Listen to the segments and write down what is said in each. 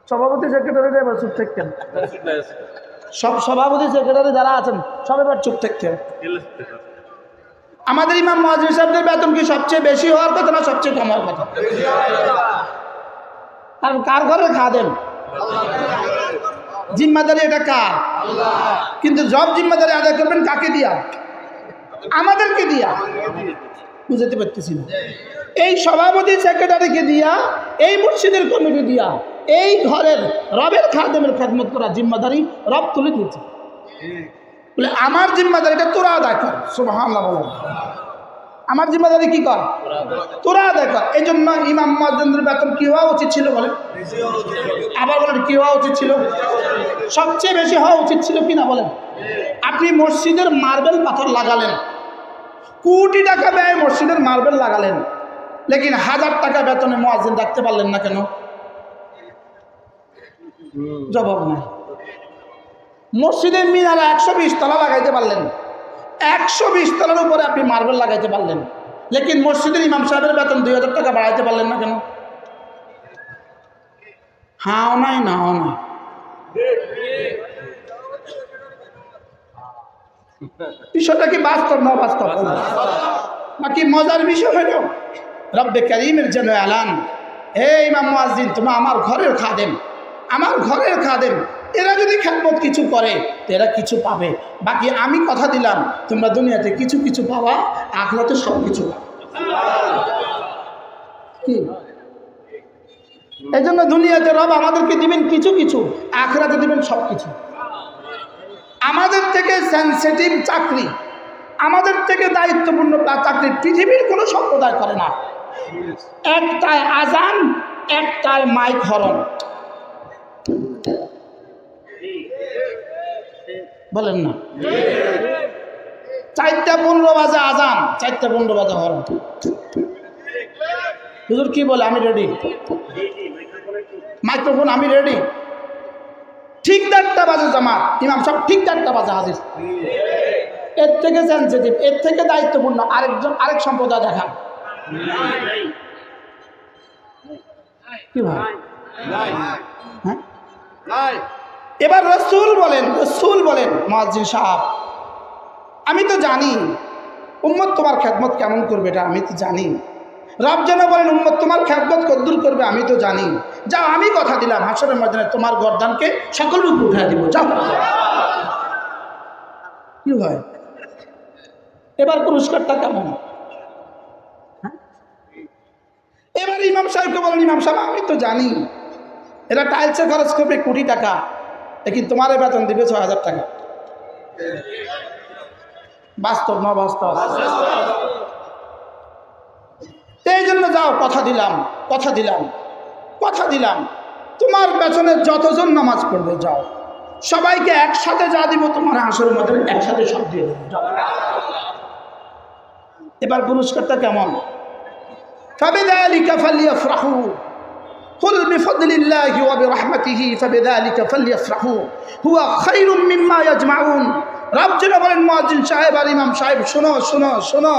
সভাপতি সেক্রেটারিরা এবার চুপ থাকতেন, সব সভাপতি সেক্রেটারি যারা আছেন সব এবার চুপ থাকতেন। আমাদের ইমাম মুয়াজ্জিন সাহেবদের বেতন কি সবচেয়ে বেশি হওয়ার কথা না সবচেয়ে কম হওয়ার কথা? কারণ কার ঘরে খাদেম, জিম্মাদারি এটা কার? কিন্তু জব জিম্মাদারি আদায় করবেন কাকে দিয়া? আমাদেরকে দিয়া। বুঝতে পারতেছি না। এই সভাপতি সেক্রেটারিকে দিয়া, এই মসজিদের কমিটি দিয়া, এই ঘরের রবের খাদেমের খেদমত করা জিম্মাদারি রব তুলে দিয়েছে। বলে আমার জিম্মাদারিটা তোরা আদায় কর। সুবহানাল্লাহ বলেন, আমার জিম্মাদারি কি কর? তোরা আদায় কর। এই জন্য ইমাম মুয়াজ্জিনদের বেতন কি হওয়া উচিত ছিল বলেন? আবার বলেন কি হওয়া উচিত ছিল? সবচেয়ে বেশি হওয়া উচিত ছিল কিনা বলেন? আপনি মসজিদের মার্বেল পাথর লাগালেন, কোটি টাকা ব্যয় মসজিদের মার্বেল লাগালেন, লেকিন 1000 টাকা বেতনে মুয়াজ্জিন রাখতে পারলেন না কেন? জবাব নাই। মসজিদের মিনারে 120 তলা লাগাইতে পারলেন, 120 তলার উপরে আপনি মার্বেল লাগাইতে পারলেন, লেকিন মসজিদের ইমাম সাহেবের বেতন 2000 টাকা বাড়াইতে পারলেন না কেন? হাও নাই নাও নাই। বিষয়টা কি বাস্তব না বাস্তব নাকি মজার বিষয় হইল? রব্বে কারীমের যেন এলান, হে ইমাম মুয়াজ্জিন তোমরা আমার ঘরের খাদেম, আমার ঘরের খাদেম, এরা যদি খেদমত কিছু করে তো এরা কিছু পাবে। বাকি আমি কথা দিলাম তোমরা দুনিয়াতে কিছু কিছু পাওয়া, আখিরাতে সব কিছু পাবে। কি এই জন্য দুনিয়াতে রব আমাদেরকে দিবেন কিছু কিছু, আখিরাতে দিবেন সব কিছু। আমাদের থেকে সেনসিটিভ চাকরি, আমাদের থেকে দায়িত্বপূর্ণ চাকরি পৃথিবীর কোনো সম্প্রদায় করে না। একটায় আজান, একটায় মাইক হরন। বলেন না? 4:15 বাজে আজান, 4:15 বাজে হরন। হুজুর কি বলে? আমি রেডি, মাইক্রোফোন আমি রেডি। ঠিক 4টা বাজে জামাত, ইমাম সাহেব ঠিক 4টা বাজে হাজির। এর থেকে সেনসিটিভ, এর থেকে দায়িত্বপূর্ণ আরেক সম্প্রদায় দেখান। কি ভাই? হ্যাঁ, এবার রসুল বলেন মুয়াজ্জিন সাহেব আমি তো জানি উম্মত তোমার খেদমত কেমন করবে, এটা আমি তো জানি। রব যেন বলেন উম্মত তোমার খেদমত কদ্দুর করবে আমি তো জানি। যাও আমি কথা দিলাম হাশরের ময়দানে তোমার গর্দানকে সকল রূপ উঠায় দিব, যাও। কি হয়? এবার পুরস্কারটা কেমন? এবার ইমাম সাহেবকে বলেন ইমাম সাহেব আমি তো জানি এরা টাইলসে খরচ করবে কোটি টাকা, লেকিন তোমার বেতন দিবে 6000 টাকা। বাস্তব না বাস্তব? এই জন্য যাও কথা দিলাম তোমার পেছনে যতজন নামাজ পড়বে যাও, সবাইকে একসাথে যা দিব তোমার হাসরের মধ্যে একসাথে সব দিয়ে দেবো, যাও। এবার পুরস্কারটা কেমন? ফাবিযালিকা ফালইফরাহু কুল বিফদলিল্লাহি ওয়া বিরহমাতিহি ফাবিযালিকা ফালইফরাহু হুয়া খায়রুম মিম্মা ইয়াজমাউন। রব যেন বলেন মুয়াজ্জিন সাহেব আর ইমাম সাহেব শোনো,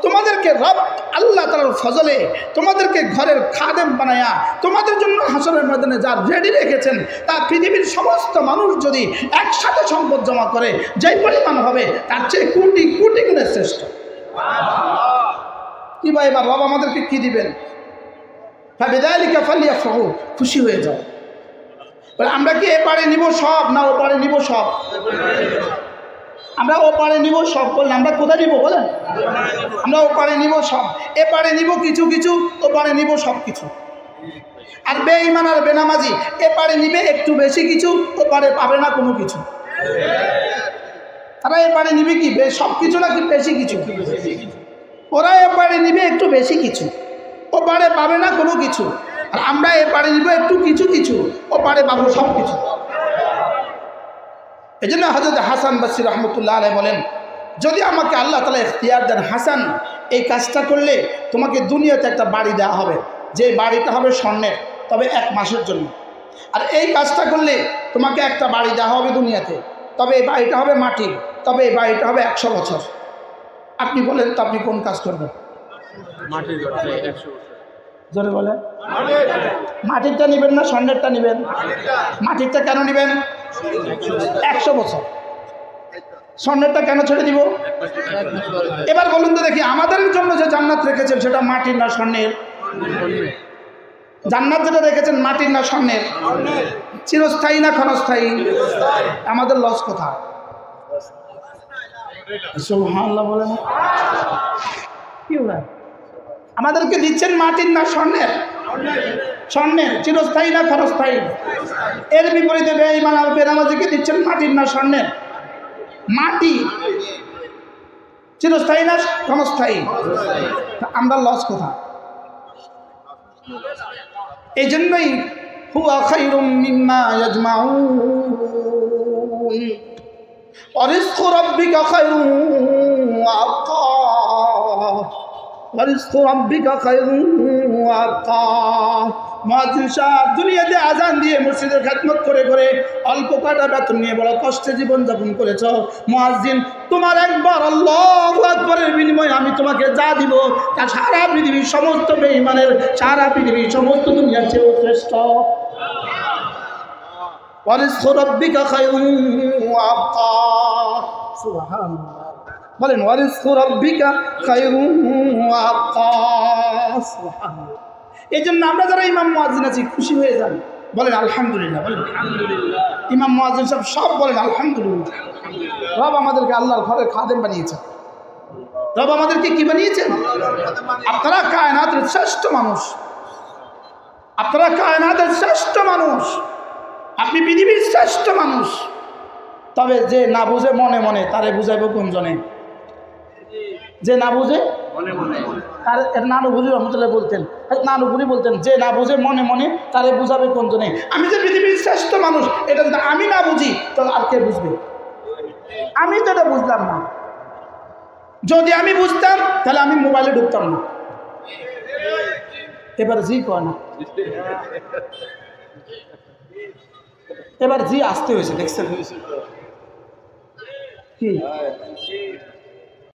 তোমাদেরকে রব আল্লাহ তাআলার ফজলে তোমাদেরকে ঘরের খাদেম বানায়া তোমাদের জন্য হাসরের ময়দানে যা রেডি রেখেছেন তা পৃথিবীর সমস্ত মানুষ যদি একসাথে সম্পদ জমা করে যে পরিমাণ হবে তার চেয়ে কোটি কোটি গুণে শ্রেষ্ঠ। কি ভাই, এবার রব আমাদেরকে কি দিবেন? ফাবিযালিকা ফালইফরাহু, খুশি হয়ে যাও। আমরা কি এপারে নিব সব না ওপারে নিব সব? আমরা ওপারে নিব সব বললে আমরা কোথায় নিব বলেন? আমরা ওপারে নিব সব, এপারে নিব কিছু কিছু, ওপারে নিব সব কিছু। আর বেঈমান আর বেনামাজি এপারে নিবে একটু বেশি কিছু, ওপারে পাবে না কোনো কিছু। তারা এপারে নিবে কি সব কিছু নাকি বেশি কিছু? ওরা এপারে নিবে একটু বেশি কিছু, ওপারে পাবে না কোনো কিছু। আর আমরা এপারে নিব একটু কিছু কিছু, ওপারে পাবো সব কিছু। এই জন্য হযরত হাসান বসরি রহমতুল্লাহ আলাইহি বলেন যদি আমাকে আল্লাহ তাআলা ইখতিয়ার দেন হাসান এই কাজটা করলে তোমাকে দুনিয়াতে একটা বাড়ি দেওয়া হবে, যে বাড়িটা হবে স্বর্ণের, তবে 1 মাসের জন্য। আর এই কাজটা করলে তোমাকে একটা বাড়ি দেওয়া হবে দুনিয়াতে, তবে এই বাড়িটা হবে মাটির, তবে এই বাড়িটা হবে 100 বছর। আপনি বলেন তো আপনি কোন কাজ করবেন? জোরে বলে, মাটিরটা নেবেন না স্বর্ণেরটা নেবেন? মাটিরটা কেন নেবেন? 100 বছর। স্বর্ণেরটা কেন ছেড়ে দিব? এবার বলুন তো দেখি, আমাদের জন্য যে জান্নাত রেখেছেন সেটা মাটির না স্বর্ণের? জান্নাত যেটা রেখেছেন মাটির না স্বর্ণের? চিরস্থায়ী না ক্ষণস্থায়ী? আমাদের লস কোথায়? সুবহানাল্লাহ বলেন। কি বলেন? আমাদেরকে দিচ্ছেন মাটির না স্বর্ণের? স্বর্ণের। চিরস্থায়ী না ক্ষণস্থায়ী? এর বিপরীতে বেঈমান বেনামাজিকে দিচ্ছেন মাটির না স্বর্ণের? মাটি। চিরস্থায়ী না ক্ষণস্থায়ী? আমরা লস কোথায়? এই জন্যই হুয়া খায়রুম মিম্মা ইয়াজমাউন ওয়া রিজকু রাব্বিকা খায়রুম ওয়া আবকা ওয়া রিজকু রাব্বিকা খায়রুম ওয়া আবকা। মুয়াজ্জিন সাহেব দুনিয়াতে আজান দিয়ে মসজিদের খেদমত করে করে অল্প কটা বেতন নিয়ে বড় কষ্টে জীবন যাপন করেছ। মুয়াজ্জিন, তোমার একবার আল্লাহু আকবারের বিনিময়ে আমি তোমাকে যা দিব তা সারা পৃথিবীর সমস্ত বেঈমানের, সারা পৃথিবীর সমস্ত দুনিয়ার চেয়েও শ্রেষ্ঠ। ওয়া রিজকু রাব্বিকা খায়রুম ওয়া আবকা। সুবহানাল্লাহ বলেন, ওয়া রিজকু রাব্বিকা খায়রুম ওয়া আবকা। সুবহানাল্লাহ। এই জন্য আমরা যারা ইমাম মুয়াজ্জিন আছি খুশি হয়ে যান, বলেন আলহামদুলিল্লাহ। বলেন আলহামদুলিল্লাহ। ইমাম মুয়াজ্জিন সব বলেন আলহামদুলিল্লাহ। রব আমাদেরকে আল্লাহর ঘরের খাদেম বানিয়েছেন। রব আমাদেরকে কি বানিয়েছেন? আপনারা কায়নাতের শ্রেষ্ঠ মানুষ, আপনারা কায়নাতের শ্রেষ্ঠ মানুষ, আপনি পৃথিবীর শ্রেষ্ঠ মানুষ। তবে যে না বুঝে মনে মনে তারে বুঝাইব কোনজনে? যে না বুঝে মনে মনে, তার নানুপুরি রহমতুল্লাহ বলতেন, নানুপুরি বলতেন, যে না বুঝে মনে মনে তারে বুঝাবে কোনজনে? আমি যে পৃথিবীর শ্রেষ্ঠ মানুষ এটা যদি আমি না বুঝি তাহলে আর কে বুঝবে? আমি তো এটা বুঝলাম না। যদি আমি বুঝতাম তাহলে আমি মোবাইলে ঢুকতাম না। এবার জি কয় না, এবার জি আসতে হয়েছে, দেখছেন কি